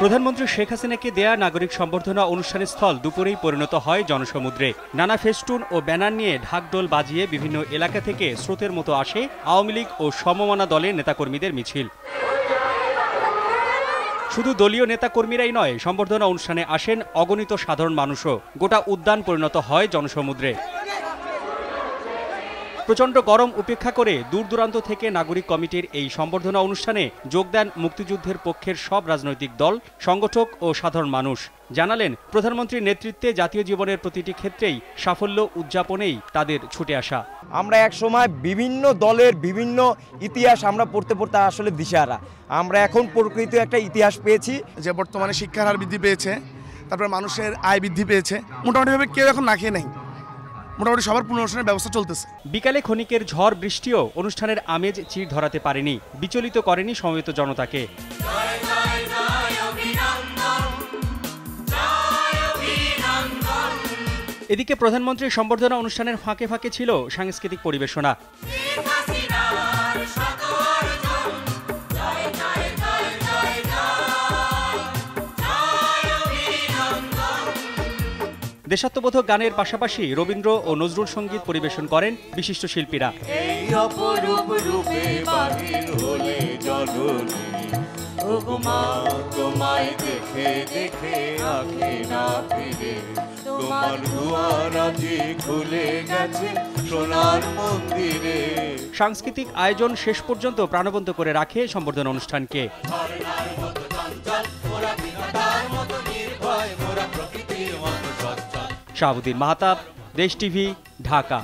প্রধানমন্ত্রী শেখ হাসিনাকে দেয়া নাগরিক সম্বর্ধনা অনুষ্ঠানের স্থল দুপুরেই পরিণত হয় জনসমুদ্রে। নানা ফেস্টুন ও ব্যানার নিয়ে ঢাকঢোল বাজিয়ে বিভিন্ন এলাকা থেকে স্রোতের মতো আসে আওয়ামী লীগ ও সমমনা দলের নেতাকর্মীদের মিছিল। শুধু দলীয় নেতাকর্মীরাই নয়, সম্বর্ধনা অনুষ্ঠানে আসেন অগণিত সাধারণ মানুষও। গোটা উদ্যান পরিণত হয় জনসমুদ্রে। প্রচণ্ড গরম উপেক্ষা করে দূর দূরান্ত থেকে নাগরিক কমিটির এই সম্বর্ধনা অনুষ্ঠানে যোগ দেন মুক্তিযুদ্ধের পক্ষের সব রাজনৈতিক দল, সংগঠক ও সাধারণ মানুষ। জানালেন, প্রধানমন্ত্রীর নেতৃত্বে জাতীয় জীবনের প্রতিটি ক্ষেত্রেই সাফল্য উদযাপনেই তাদের ছুটে আসা। আমরা এক সময় বিভিন্ন দলের বিভিন্ন ইতিহাস আমরা পড়তে পড়তে আসলে দিশেহারা। আমরা এখন প্রকৃত একটা ইতিহাস পেয়েছি, যে বর্তমানে শিক্ষার হার বৃদ্ধি পেয়েছে, তারপরে মানুষের আয় বৃদ্ধি পেয়েছে। মোটামুটিভাবে কেউ এখন না খেয়ে নেই, মোটামুটি সবার পুনর্বাসনের ব্যবস্থা চলতেছে। বিকালে ক্ষণিকের ঝড় বৃষ্টিও অনুষ্ঠানের আমেজ চির ধরাতে পারেনি, বিচলিত করেনি সমবেত জনতাকে। এদিকে প্রধানমন্ত্রীর সম্বর্ধনা অনুষ্ঠানের ফাঁকে ফাঁকে ছিল সাংস্কৃতিক পরিবেশনা। দেশাত্মবোধক গানের পাশাপাশি রবীন্দ্র ও নজরুল সঙ্গীত পরিবেশন করেন বিশিষ্ট শিল্পীরা। সাংস্কৃতিক আয়োজন শেষ পর্যন্ত প্রাণবন্ত করে রাখে সম্বর্ধনা অনুষ্ঠানকে। শাহাবুদ্দিন মাহতাব, দেশ টিভি, ঢাকা।